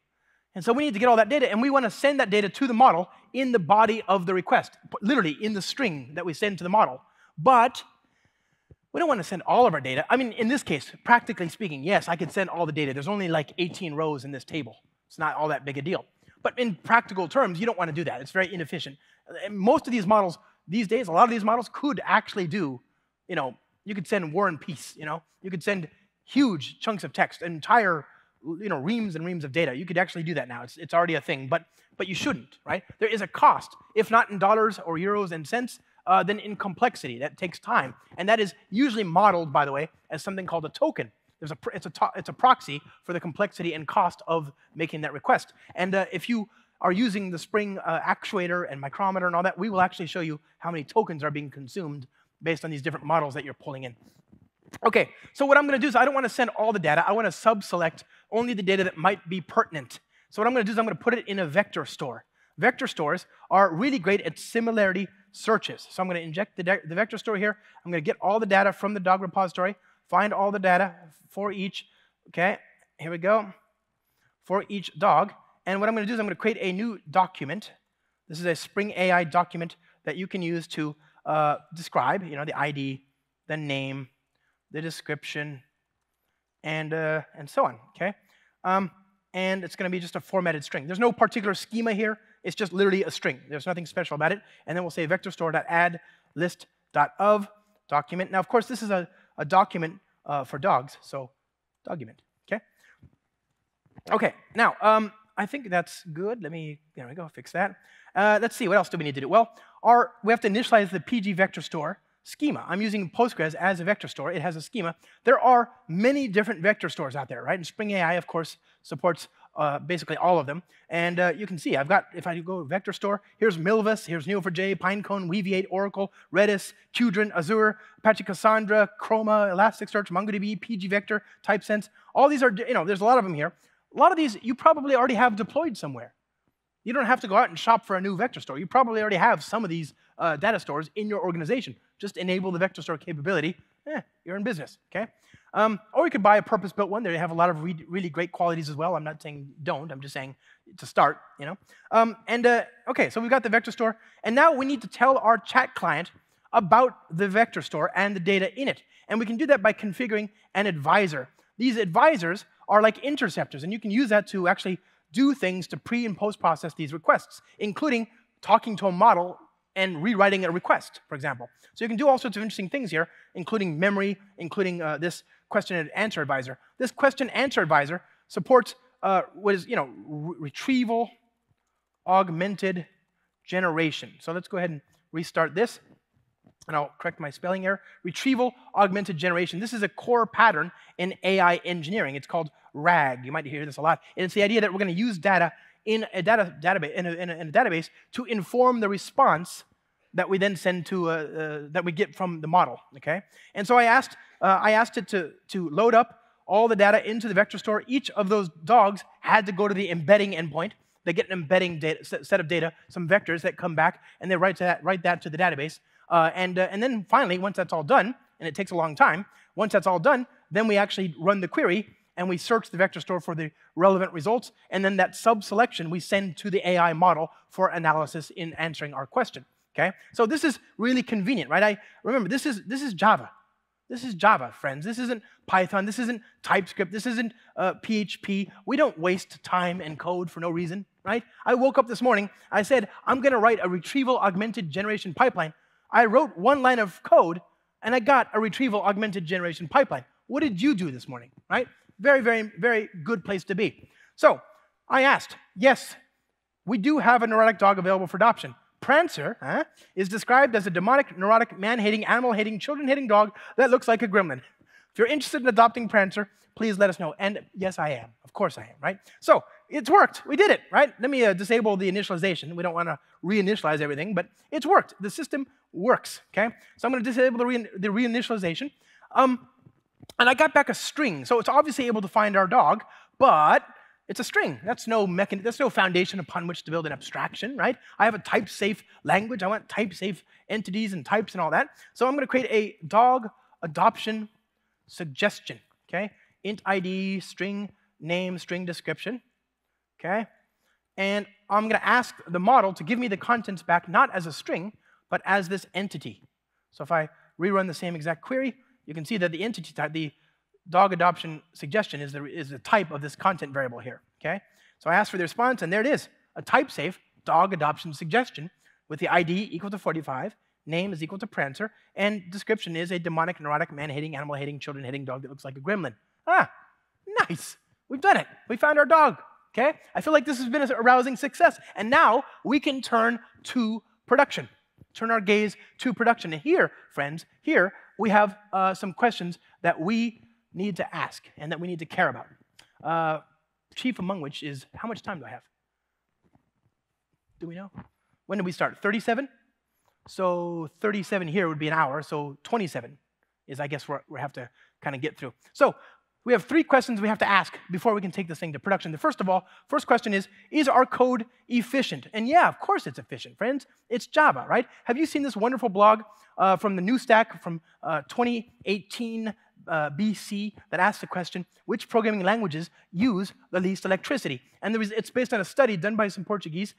And so we need to get all that data, and we want to send that data to the model in the body of the request, literally in the string that we send to the model. But we don't want to send all of our data. I mean, in this case, practically speaking, yes, I could send all the data. There's only like 18 rows in this table. It's not all that big a deal. But in practical terms, you don't want to do that. It's very inefficient. And most of these models, these days, a lot of these models could actually do, you could send War and Peace, You could send huge chunks of text, entire, reams and reams of data. You could actually do that now. It's already a thing, but you shouldn't, right? There is a cost, if not in dollars or euros and cents, then in complexity. That takes time. And that is usually modeled, by the way, as something called a token. It's a proxy for the complexity and cost of making that request. And if you are using the Spring actuator and micrometer and all that, we will actually show you how many tokens are being consumed based on these different models that you're pulling in. Okay, so what I'm going to do is I don't want to send all the data. I want to sub-select only the data that might be pertinent. So what I'm going to do is I'm going to put it in a vector store. Vector stores are really great at similarity searches. So I'm going to inject the vector store here. I'm going to get all the data from the dog repository, find all the data for each, okay, here we go, for each dog. And what I'm going to do is I'm going to create a new document. This is a Spring AI document that you can use to describe, the ID, the name, the description, and so on, okay? And it's going to be just a formatted string. There's no particular schema here. it's just literally a string. There's nothing special about it. And then we'll say vector store.add list.of document. Now, of course, this is a document for dogs, so DOGument, okay? Okay, now, I think that's good. There we go, fix that. Let's see, what else do we need to do? Well, we have to initialize the PG vector store schema. I'm using Postgres as a vector store. It has a schema. There are many different vector stores out there, right? And Spring AI, of course, supports basically all of them. And you can see, if I go vector store, here's Milvus, here's Neo4j, Pinecone, Weaviate, Oracle, Redis, Qdrin, Azure, Apache Cassandra, Chroma, Elasticsearch, MongoDB, pgvector, TypeSense. All these are, there's a lot of them here. A lot of these you probably already have deployed somewhere. You don't have to go out and shop for a new vector store. You probably already have some of these data stores in your organization. Just enable the vector store capability. You're in business, okay? Or you could buy a purpose-built one. They have a lot of really great qualities as well. I'm not saying don't. I'm just saying to start, okay, so we've got the vector store. And now we need to tell our chat client about the vector store and the data in it. And we can do that by configuring an advisor. These advisors are like interceptors, and you can use that to actually do things to pre- and post-process these requests, including talking to a model and rewriting a request, for example. So you can do all sorts of interesting things here, including memory, including this question and answer advisor. This question answer advisor supports what is, retrieval augmented generation. So let's go ahead and restart this, and I'll correct my spelling error. Retrieval augmented generation. This is a core pattern in AI engineering. It's called RAG. You might hear this a lot. And it's the idea that we're going to use data in a database to inform the response that we then send to that we get from the model. Okay. And so I asked it to load up all the data into the vector store. Each of those dogs had to go to the embedding endpoint. They get an embedding set of data, some vectors that come back, and they write that to the database. And then finally, once that's all done, and it takes a long time, once that's all done, then we actually run the query, and we search the vector store for the relevant results, and then that sub-selection we send to the AI model for analysis in answering our question. Okay? So this is really convenient, right? Remember, this is Java. This is Java, friends. This isn't Python. This isn't TypeScript. This isn't PHP. We don't waste time and code for no reason, right? I woke up this morning. I said, I'm going to write a retrieval augmented generation pipeline. I wrote one line of code, and I got a retrieval augmented generation pipeline. What did you do this morning, right? Very, very, very good place to be. So I asked, yes, we do have a neurotic dog available for adoption. Prancer is described as a demonic, neurotic, man-hating, animal-hating, children-hating dog that looks like a gremlin. If you're interested in adopting Prancer, please let us know. And yes, I am. Of course I am, right? So it's worked. We did it, right? Let me disable the initialization. We don't want to reinitialize everything, but it's worked. The system works, okay? So I'm going to disable the reinitialization. And I got back a string. So it's obviously able to find our dog, but it's a string. That's no foundation upon which to build an abstraction, right? I have a type-safe language. I want type-safe entities and types and all that. So I'm going to create a dog adoption suggestion, okay? Int ID, string name, string description, okay? And I'm going to ask the model to give me the contents back not as a string, but as this entity. So if I rerun the same exact query, you can see that the entity type, the dog adoption suggestion is the type of this content variable here, okay? So I asked for the response, and there it is, a type-safe dog adoption suggestion with the ID equal to 45, name is equal to Prancer, and description is a demonic, neurotic, man-hating, animal-hating, children-hating dog that looks like a gremlin. Ah, nice. We've done it. We found our dog, okay? I feel like this has been a rousing success, and now we can turn to production. Turn our gaze to production. And here, friends, here we have some questions that we need to ask and that we need to care about. Chief among which is, how much time do I have? Do we know? When did we start? 37? So 37 here would be an hour, so 27 is, I guess, where we have to kind of get through. So we have 3 questions we have to ask before we can take this thing to production. The first question is our code efficient? And yeah, of course it's efficient, friends. It's Java, right? Have you seen this wonderful blog from the New Stack from 2018 BC that asks the question, which programming languages use the least electricity? And it's based on a study done by some Portuguese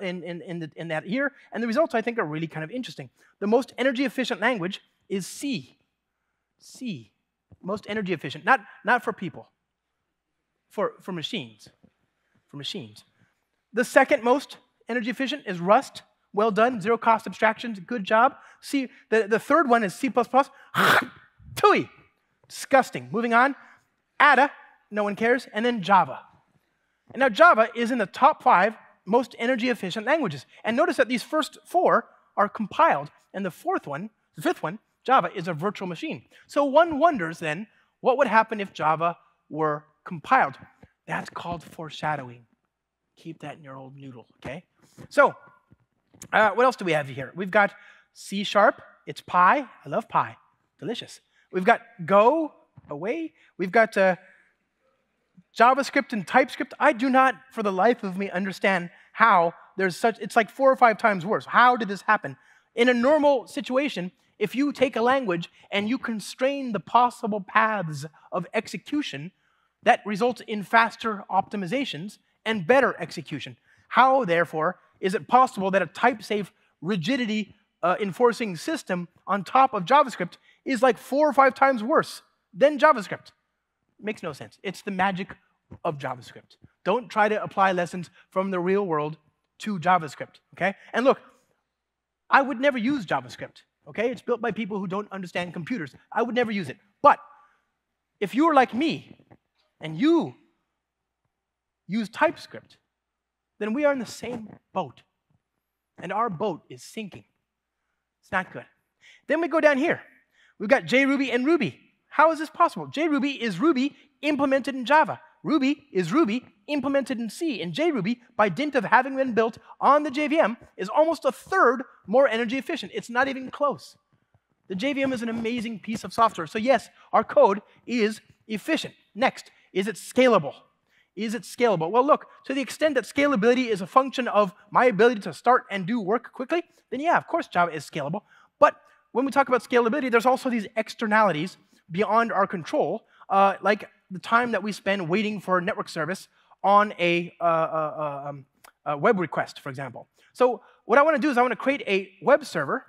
in that year, and the results, I think, are really kind of interesting. The most energy efficient language is C. C. Most energy efficient, not for people, for machines. For machines. The second most energy efficient is Rust. Well done. Zero cost abstractions. Good job. See, the third one is C++. Tui. Disgusting. Moving on. Ada. No one cares. And then Java. And now Java is in the top 5 most energy efficient languages. And notice that these first 4 are compiled. And the fifth one, Java, is a virtual machine. So one wonders then, what would happen if Java were compiled? That's called foreshadowing. Keep that in your old noodle, okay? So, what else do we have here? We've got C#, it's Pi. I love Pi, delicious. We've got Go, away. We've got JavaScript and TypeScript. I do not, for the life of me, understand how there's such, it's like 4 or 5 times worse. How did this happen? In a normal situation, if you take a language and you constrain the possible paths of execution, that results in faster optimizations and better execution. How, therefore, is it possible that a type-safe rigidity enforcing system on top of JavaScript is like 4 or 5 times worse than JavaScript? Makes no sense. It's the magic of JavaScript. Don't try to apply lessons from the real world to JavaScript, okay? And look, I would never use JavaScript, okay? It's built by people who don't understand computers. I would never use it. But if you are like me and you use TypeScript, then we are in the same boat. And our boat is sinking. It's not good. Then we go down here. We've got JRuby and Ruby. How is this possible? JRuby is Ruby implemented in Java. Ruby is Ruby implemented in C. And JRuby, by dint of having been built on the JVM, is almost 1/3 more energy efficient. It's not even close. The JVM is an amazing piece of software. So yes, our code is efficient. Next, is it scalable? Is it scalable? Well, look, to the extent that scalability is a function of my ability to start and do work quickly, then yeah, of course Java is scalable. But when we talk about scalability, there's also these externalities beyond our control, like the time that we spend waiting for a network service on a web request, for example. So what I want to do is I want to create a web server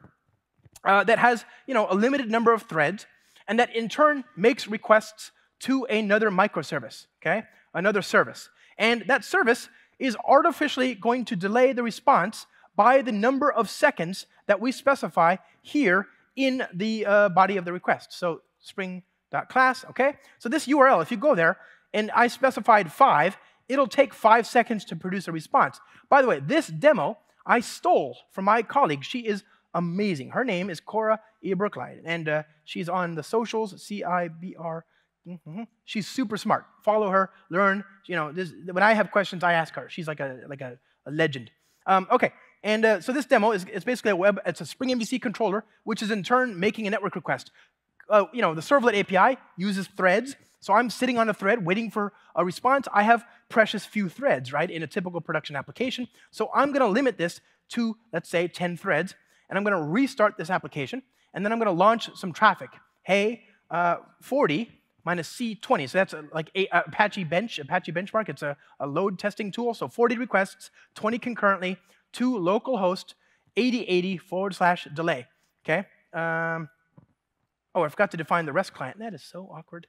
that has, a limited number of threads, and that in turn makes requests to another microservice, okay? Another service. And that service is artificially going to delay the response by the number of seconds that we specify here in the body of the request. So spring.class, okay? So this URL, if you go there, and I specified 5, it'll take 5 seconds to produce a response. By the way, this demo I stole from my colleague. She is amazing. Her name is Cora Eberkleid, and she's on the socials, C-I-B-R. She's super smart. Follow her, learn. When I have questions, I ask her. She's like a legend. Okay, and so this demo is basically it's a Spring MVC controller, which is in turn making a network request. The servlet API uses threads, so I'm sitting on a thread waiting for a response. I have precious few threads, right, in a typical production application. So I'm going to limit this to, let's say, 10 threads, and I'm going to restart this application, and then I'm going to launch some traffic. Hey, 40 minus C20, so that's like Apache Benchmark. It's a load testing tool, so 40 requests, 20 concurrently, to localhost 8080/delay, okay? Oh, I forgot to define the REST client. That is so awkward.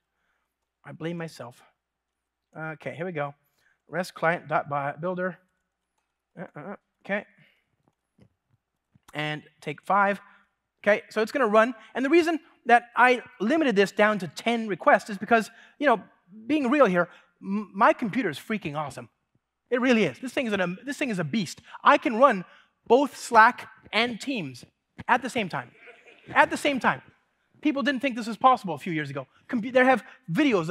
I blame myself. Okay, here we go. REST client.builder. Okay. And take 5. Okay, so it's going to run. And the reason that I limited this down to 10 requests is because, being real here, my computer is freaking awesome. It really is. This thing is a beast. I can run both Slack and Teams at the same time. At the same time. People didn't think this was possible a few years ago. There have videos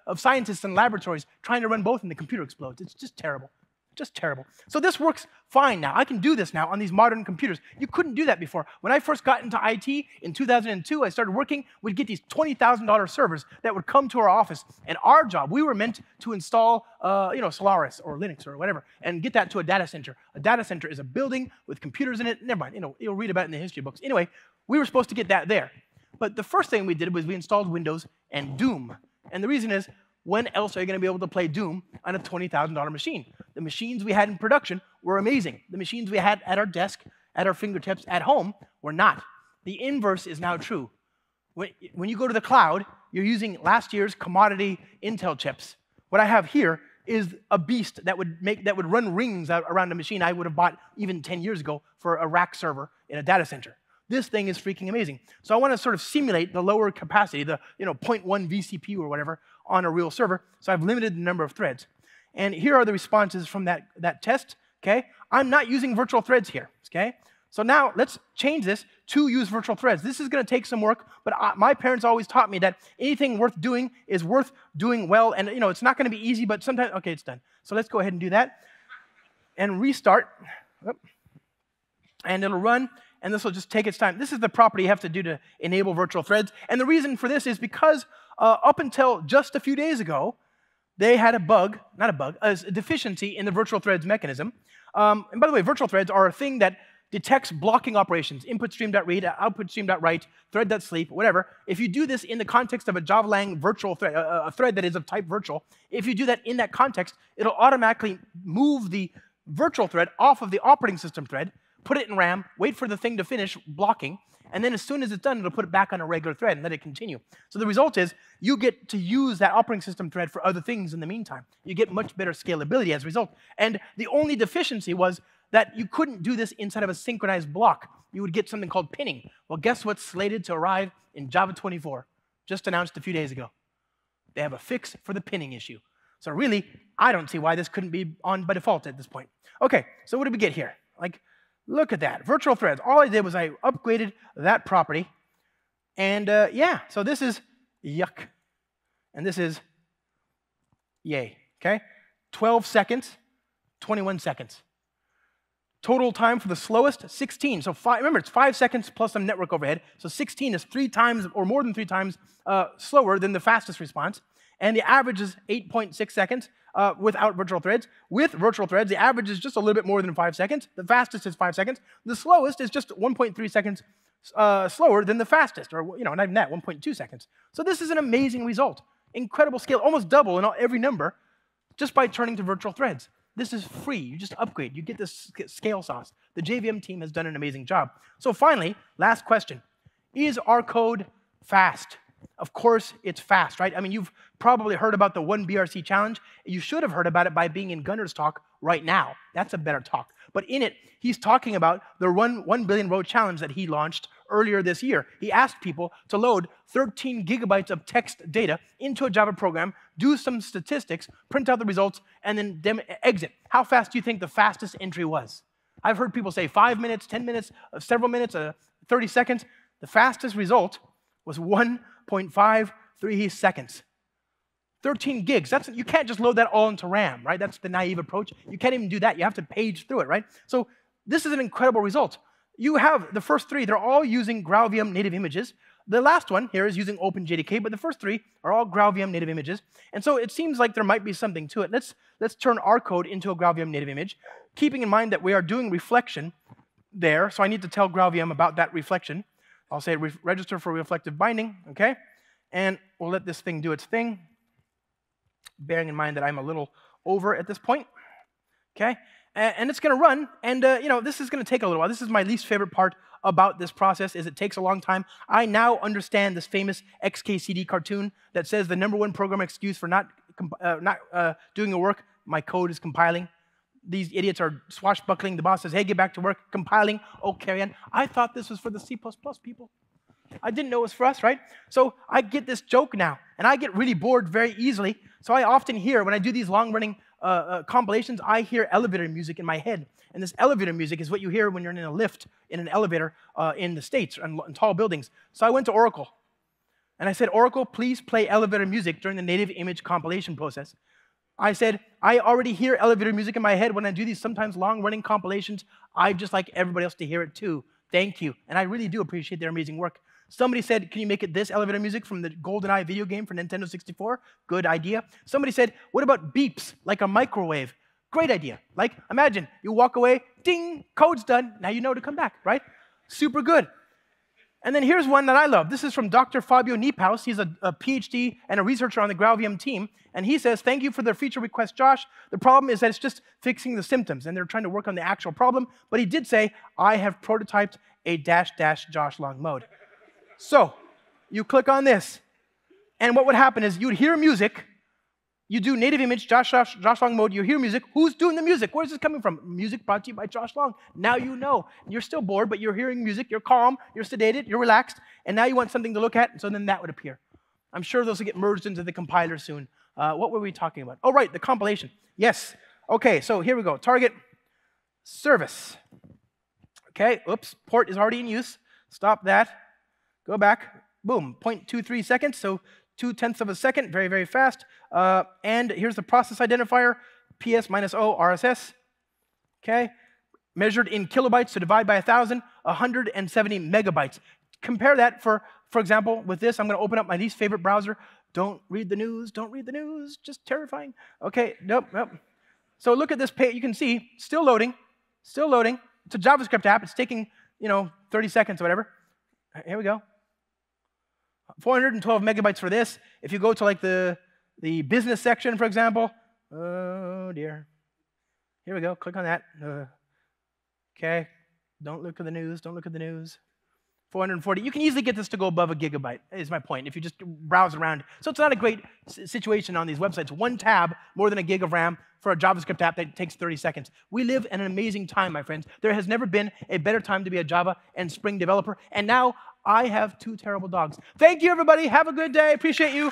of scientists in laboratories trying to run both, and the computer explodes. It's just terrible. Just terrible. So this works fine now. I can do this now on these modern computers. You couldn't do that before. When I first got into IT in 2002, I started working. We'd get these $20,000 servers that would come to our office, and our job, we were meant to install, Solaris or Linux or whatever, and get that to a data center. A data center is a building with computers in it. Never mind. You'll read about it in the history books. Anyway, we were supposed to get that there. But the first thing we did was we installed Windows and Doom. And the reason is, when else are you going to be able to play Doom on a $20,000 machine? The machines we had in production were amazing. The machines we had at our desk, at our fingertips, at home, were not. The inverse is now true. When you go to the cloud, you're using last year's commodity Intel chips. What I have here is a beast that would run rings around a machine I would have bought even 10 years ago for a rack server in a data center. This thing is freaking amazing. So I want to sort of simulate the lower capacity, the 0.1 vCPU or whatever, on a real server. So I've limited the number of threads. And here are the responses from that test. Okay, I'm not using virtual threads here. Okay, so now let's change this to use virtual threads. This is going to take some work, but my parents always taught me that anything worth doing is worth doing well. And it's not going to be easy, but sometimes, okay, it's done. So let's go ahead and do that and restart. And it'll run, and this will just take its time. This is the property you have to do to enable virtual threads. And the reason for this is because up until just a few days ago, they had a deficiency in the virtual threads mechanism. And by the way, virtual threads are a thing that detects blocking operations, input stream.read, output stream.write, thread.sleep, whatever. If you do this in the context of a Java-lang virtual thread, a thread that is of type virtual, if you do that in that context, it'll automatically move the virtual thread off of the operating system thread, put it in RAM, wait for the thing to finish blocking, and then as soon as it's done, it'll put it back on a regular thread and let it continue. So the result is you get to use that operating system thread for other things in the meantime. You get much better scalability as a result. And the only deficiency was that you couldn't do this inside of a synchronized block. You would get something called pinning. Well, guess what's slated to arrive in Java 24? Just announced a few days ago. They have a fix for the pinning issue. So really, I don't see why this couldn't be on by default at this point. Okay, so what did we get here? Look at that, virtual threads. All I did was I upgraded that property. And yeah, so this is yuck. And this is yay, okay? 12 seconds, 21 seconds. Total time for the slowest, 16. So remember, it's 5 seconds plus some network overhead. So 16 is 3 times or more than 3 times slower than the fastest response. And the average is 8.6 seconds without virtual threads. With virtual threads, the average is just a little bit more than 5 seconds. The fastest is 5 seconds. The slowest is just 1.3 seconds slower than the fastest, or not even that, 1.2 seconds. So this is an amazing result. Incredible scale, almost double in every number, just by turning to virtual threads. This is free. You just upgrade. You get this scale sauce. The JVM team has done an amazing job. So finally, last question. Is our code fast? Of course it's fast, right? I mean, you've probably heard about the 1BRC challenge. You should have heard about it by being in Gunnar's talk right now. That's a better talk. But in it, he's talking about the 1 billion row challenge that he launched earlier this year. He asked people to load 13 gigabytes of text data into a Java program, do some statistics, print out the results, and then exit. How fast do you think the fastest entry was? I've heard people say 5 minutes, 10 minutes, several minutes, 30 seconds. The fastest result was 1.53 seconds. 13 gigs. You can't just load that all into RAM, right? That's the naive approach. You can't even do that. You have to page through it, right? So this is an incredible result. You have the first 3. They're all using GraalVM native images. The last one here is using OpenJDK, but the first 3 are all GraalVM native images. And so it seems like there might be something to it. Let's turn our code into a GraalVM native image, keeping in mind that we are doing reflection there. So I need to tell GraalVM about that reflection. I'll say register for reflective binding, okay? And we'll let this thing do its thing, bearing in mind that I'm a little over at this point, okay? And it's going to run, and this is going to take a little while. This is my least favorite part about this process, is it takes a long time. I now understand this famous XKCD cartoon that says the #1 program excuse for not doing your work, my code is compiling. These idiots are swashbuckling. The boss says, hey, get back to work, compiling. Oh, carry on. I thought this was for the C++ people. I didn't know it was for us, right? So I get this joke now, and I get really bored very easily. So I often hear, when I do these long-running compilations, I hear elevator music in my head. And this elevator music is what you hear when you're in a lift in an elevator in the States, in tall buildings. So I went to Oracle, and I said, Oracle, please play elevator music during the native image compilation process. I said, I already hear elevator music in my head when I do these sometimes long-running compilations. I'd just like everybody else to hear it too. Thank you. And I really do appreciate their amazing work. Somebody said, can you make it this elevator music from the GoldenEye video game for Nintendo 64? Good idea. Somebody said, what about beeps, like a microwave? Great idea. Like, imagine, you walk away, ding, code's done. Now you know to come back, right? Super good. And then here's one that I love. This is from Dr. Fabio Niephaus. He's a PhD and a researcher on the GraalVM team. And he says, thank you for the feature request, Josh. The problem is that it's just fixing the symptoms, and they're trying to work on the actual problem. But he did say, I have prototyped a -- Josh long mode. So you click on this, and what would happen is you'd hear music You do native image, Josh Long mode, you hear music. Who's doing the music? Where's this coming from? Music brought to you by Josh Long. Now you know. You're still bored, but you're hearing music, you're calm, you're sedated, you're relaxed, and now you want something to look at, so then that would appear. I'm sure those will get merged into the compiler soon. What were we talking about? Oh, right, the compilation. Yes. Okay, so here we go. Target service. Okay, oops, port is already in use. Stop that. Go back. Boom, 0.23 seconds, so 0.2 of a second, very, very fast. And here's the process identifier, PS-O RSS. Okay, measured in kilobytes, so divide by 1,000, 170 megabytes. Compare that, for example, with this. I'm going to open up my least favorite browser. Don't read the news, don't read the news, just terrifying. Okay, nope. So look at this page, you can see, still loading. It's a JavaScript app, it's taking, 30 seconds or whatever. Here we go. 412 megabytes for this. If you go to like the business section, for example, oh dear. Here we go, click on that. Okay, don't look at the news, 440. You can easily get this to go above a gigabyte, is my point, if you just browse around. So it's not a great situation on these websites. One tab, more than a gig of RAM for a JavaScript app that takes 30 seconds. We live in an amazing time, my friends. There has never been a better time to be a Java and Spring developer, and now I have 2 terrible dogs. Thank you, everybody. Have a good day. Appreciate you.